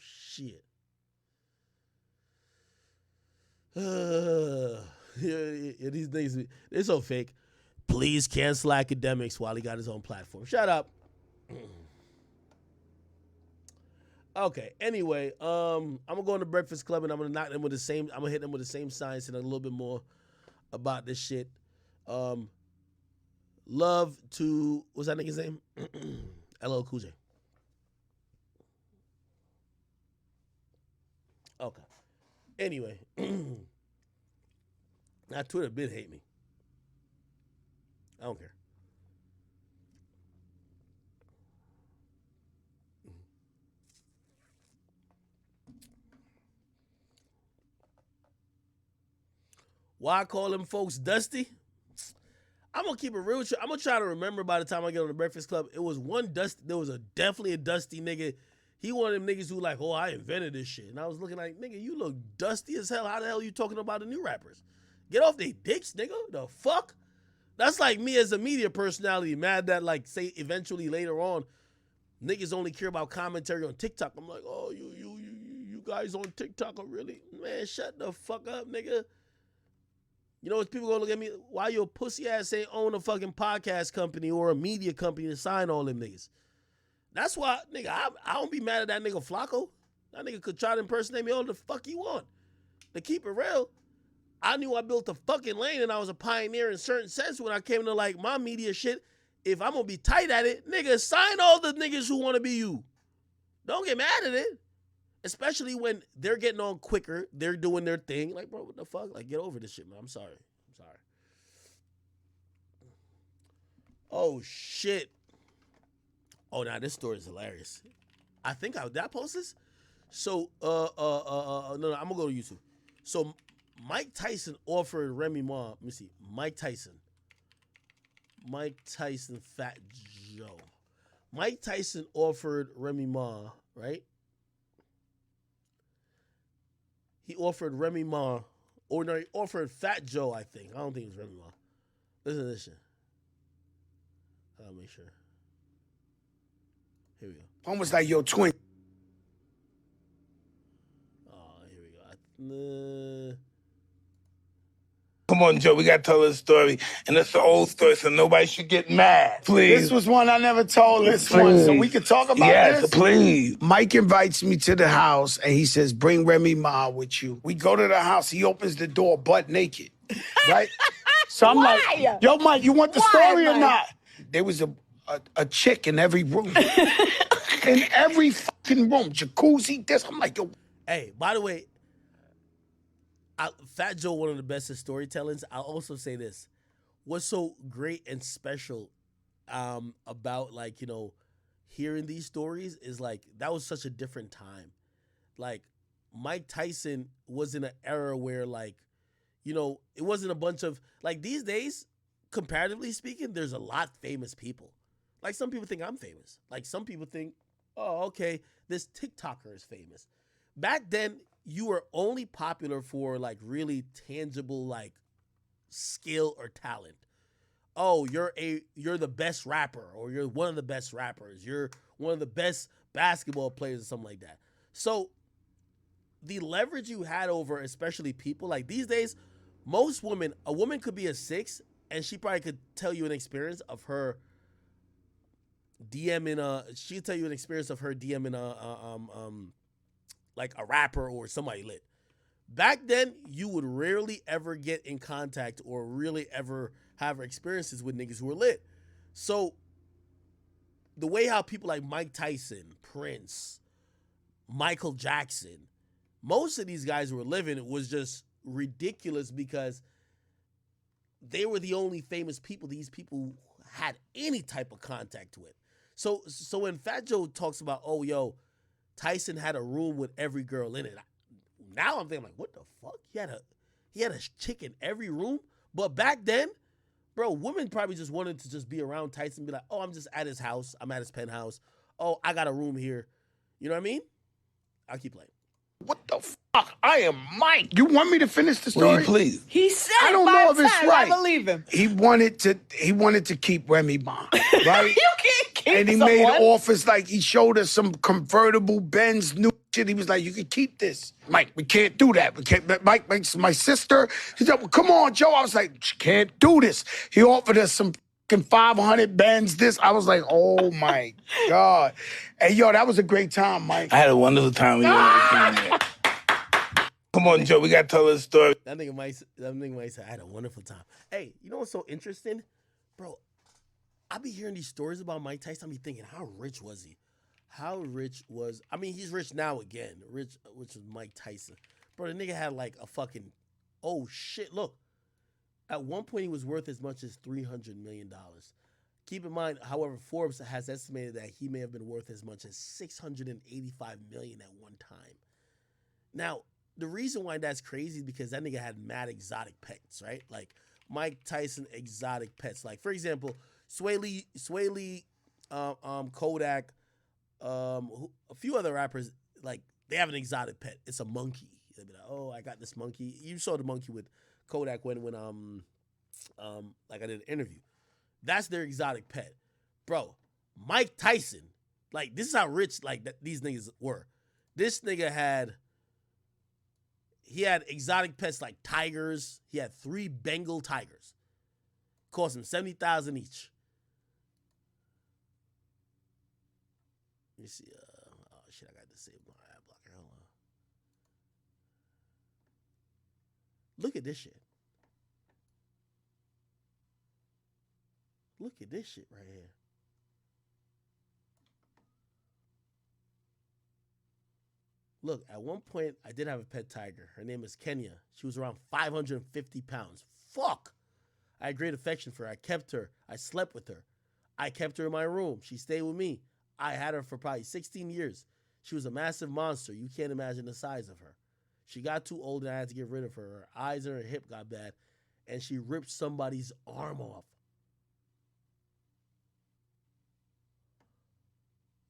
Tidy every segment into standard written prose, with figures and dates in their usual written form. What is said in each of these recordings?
shit. Yeah, these niggas, they're so fake. Please cancel Akademiks while he got his own platform. Shut up. Okay. Anyway, I'm gonna go in the Breakfast Club and I'm gonna knock them with the same. I'm gonna hit them with the same science and a little bit more about this shit. Love to what's that nigga's name? LL Cool J. Okay. Anyway, now Twitter been hate me. I don't care. Why I call them folks dusty? I'm gonna keep it real with you. I'm gonna try to remember by the time I get on the Breakfast Club. It was one dusty. There was definitely a dusty nigga. He one of them niggas who like, oh, I invented this shit. And I was looking like, nigga, you look dusty as hell. How the hell are you talking about the new rappers? Get off they dicks, nigga. The fuck? That's like me as a media personality, mad that like say eventually later on, niggas only care about commentary on TikTok. I'm like, oh, you guys on TikTok are really, man, shut the fuck up, nigga. You know, people gonna look at me, why your pussy ass ain't own a fucking podcast company or a media company to sign all them niggas? That's why, nigga, I don't be mad at that nigga Flacco. That nigga could try to impersonate me all the fuck he want. To keep it real, I knew I built a fucking lane and I was a pioneer in certain sense when I came to like my media shit. If I'm gonna be tight at it, nigga, sign all the niggas who wanna be you. Don't get mad at it. Especially when they're getting on quicker, they're doing their thing. Like, bro, what the fuck? Like, get over this shit, man. I'm sorry. Oh, shit. Oh, now this story is hilarious. I think did I post this? So, no, I'm gonna go to YouTube. So, Mike Tyson offered Remy Ma. Let me see. Mike Tyson, Fat Joe. Mike Tyson offered Remy Ma, right? He offered Remy Ma, or no, he offered Fat Joe, I think. I don't think it was Remy Ma. Listen to this shit. I'll make sure. Here we go. Almost like your twin. Oh, here we go. Come on, Joe, we got to tell this story. And it's an old story, so nobody should get mad. Please. This was one I never told this one, so we could talk about this? Yes, please. Mike invites me to the house, and he says, bring Remy Ma with you. We go to the house. He opens the door butt naked, right? So I'm like, yo, Mike, you want the story or not? There was a chick in every room. In every fucking room. Jacuzzi, this. I'm like, yo. Hey, by the way, Fat Joe, one of the best at storytellings. I'll also say this. What's so great and special about, like, you know, hearing these stories is, like, that was such a different time. Like, Mike Tyson was in an era where, like, you know, it wasn't a bunch of, like, these days, comparatively speaking, there's a lot famous people. Like, some people think I'm famous. Like, some people think, oh, okay, this TikToker is famous. Back then, you were only popular for like really tangible like skill or talent. Oh, you're the best rapper, or you're one of the best rappers. You're one of the best basketball players or something like that. So the leverage you had over especially people like these days, a woman could be a 6 and she probably could tell you an experience of her DMing she'd tell you an experience of her DMing like a rapper or somebody lit. Back then, you would rarely ever get in contact or really ever have experiences with niggas who were lit. So the way how people like Mike Tyson, Prince, Michael Jackson, most of these guys were living was just ridiculous because they were the only famous people these people had any type of contact with. So when Fat Joe talks about, oh, yo, Tyson had a room with every girl in it. Now I'm thinking like, what the fuck? He had a chick in every room. But back then, bro, women probably just wanted to just be around Tyson and be like, oh, I'm just at his house. I'm at his penthouse. Oh, I got a room here. You know what I mean? I'll keep playing. What the fuck? I am Mike. You want me to finish the story? Will you please? He said I don't know if it's right. I believe him. He wanted to keep Remy Ma, right? You can't And he made offers like he showed us some convertible Benz new shit. He was like, you can keep this. Mike, we can't do that. We can't. Mike, my sister, he said, well, come on, Joe. I was like, you can't do this. He offered us some 500 Benz this. I was like, oh my God. Hey, yo, that was a great time, Mike. I had a wonderful time when you were there. Come on, Joe, we got to tell this story. That nigga might say, I had a wonderful time. Hey, you know what's so interesting? Bro, I be hearing these stories about Mike Tyson. I be thinking, how rich was he? How rich was, I mean, he's rich now again. Rich, which is Mike Tyson. Bro, the nigga had like a fucking, oh shit, look. At one point, he was worth as much as $300 million. Keep in mind, however, Forbes has estimated that he may have been worth as much as $685 million at one time. Now, the reason why that's crazy is because that nigga had mad exotic pets, right? Like Mike Tyson exotic pets. Like, for example, Sway Lee, Kodak, a few other rappers, like, they have an exotic pet. It's a monkey. They'll be like, oh, I got this monkey. You saw the monkey with Kodak when like I did an interview. That's their exotic pet. Bro, Mike Tyson, like, this is how rich, like, these niggas were. This nigga had exotic pets like tigers. He had 3 Bengal tigers. Cost him $70,000 each. Let me see. Oh shit, I got to save my ad blocker. Hold on. Look at this shit. Look at this shit right here. Look, at one point, I did have a pet tiger. Her name is Kenya. She was around 550 pounds. Fuck! I had great affection for her. I kept her. I slept with her. I kept her in my room. She stayed with me. I had her for probably 16 years. She was a massive monster. You can't imagine the size of her. She got too old and I had to get rid of her. Her eyes and her hip got bad, and she ripped somebody's arm off.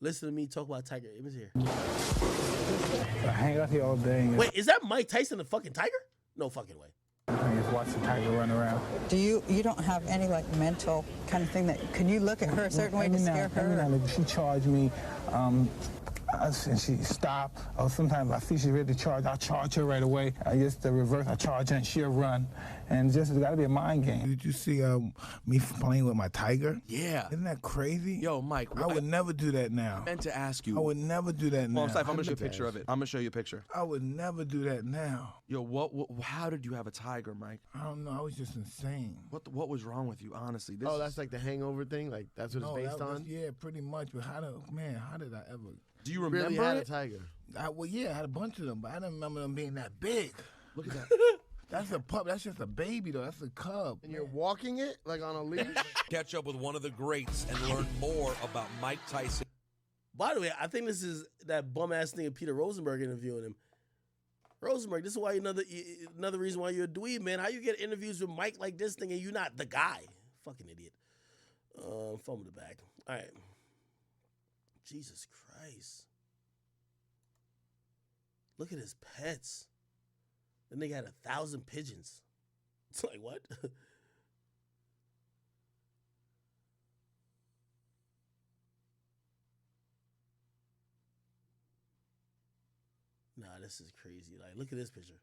Listen to me talk about Tiger. It was here. I hang out here all day. Wait, is that Mike Tyson the fucking tiger? No fucking way. I just watch the tiger run around. Do you don't have any like mental kind of thing that, can you look at her a certain way to scare her? Every now, she charged me, and she stopped. Or sometimes I see she's ready to charge, I'll charge her right away. I just the reverse, I charge her and she'll run. And just, it's got to be a mind game. Did you see me playing with my tiger? Yeah. Isn't that crazy? Yo, Mike. I would never do that now. I meant to ask you. I would never do that now. I'm going to show you a picture of it. I'm going to show you a picture. I would never do that now. Yo, how did you have a tiger, Mike? I don't know. I was just insane. What was wrong with you, honestly? Oh, that's like the Hangover thing? Like, that's what it's based on? Yeah, pretty much. But how did I ever... Do you remember really had it? a tiger? Well, yeah, I had a bunch of them, but I don't remember them being that big. Look at that. That's a pup. That's just a baby, though. That's a cub. And you're walking it, like on a leash? Catch up with one of the greats and learn more about Mike Tyson. By the way, I think this is that bum-ass nigga Peter Rosenberg interviewing him. Rosenberg, this is why another reason why you're a dweeb, man. How you get interviews with Mike like this thing and you're not the guy? Fucking idiot. Phone the back. All right. Jesus Christ. Look at his pets. The nigga had 1,000 pigeons. It's like, what? Nah, this is crazy. Like, look at this picture.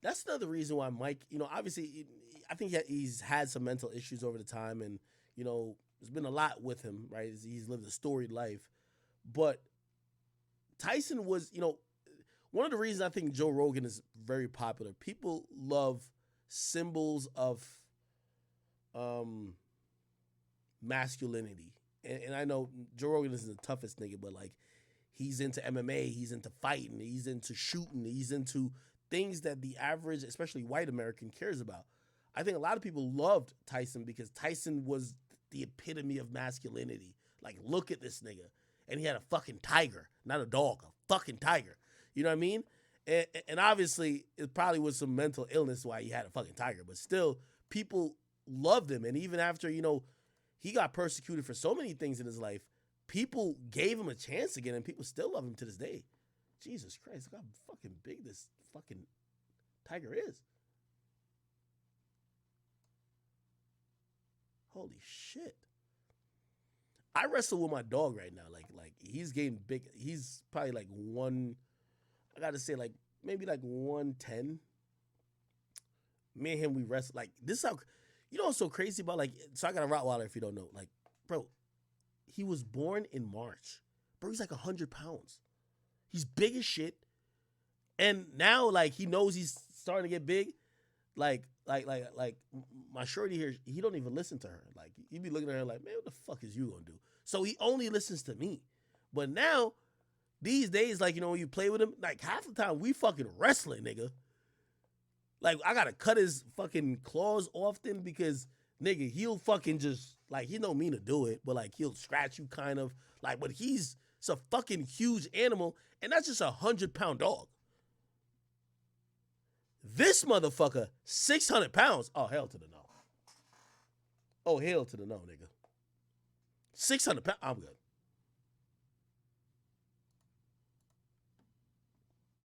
That's another reason why Mike, obviously, I think he's had some mental issues over the time, and, there's been a lot with him, right? He's lived a storied life. But Tyson was, one of the reasons I think Joe Rogan is very popular. People love symbols of masculinity. And I know Joe Rogan isn't the toughest nigga, but, like, he's into MMA, he's into fighting, he's into shooting, he's into things that the average, especially white American, cares about. I think a lot of people loved Tyson because Tyson was the epitome of masculinity. Like, look at this nigga. And he had a fucking tiger, not a dog, a fucking tiger. You know what I mean? And obviously, it probably was some mental illness why he had a fucking tiger. But still, people loved him. And even after, he got persecuted for so many things in his life, people gave him a chance again, and people still love him to this day. Jesus Christ, look how fucking big this fucking tiger is. holy shit. I wrestle with my dog right now. Like he's getting big. He's probably like I gotta say like maybe like 110. Me and him, we wrestle. Like this is how, you know what's so crazy about like, so I got a Rottweiler if you don't know. Like, bro, he was born in March. Bro, he's like 100 pounds. He's big as shit. And now like he knows he's starting to get big. Like my shorty here, he don't even listen to her. Like he be looking at her like, man, what the fuck is you gonna do? So he only listens to me. But now, these days, like, you know, when you play with him, like half the time we fucking wrestling, nigga. Like I gotta cut his fucking claws often because nigga, he'll fucking just like, he don't mean to do it, but like he'll scratch you kind of. Like, but it's a fucking huge animal, and that's just 100-pound dog. This motherfucker, 600 pounds. Oh, hell to the no. Oh, hell to the no, nigga. 600 pounds. I'm good.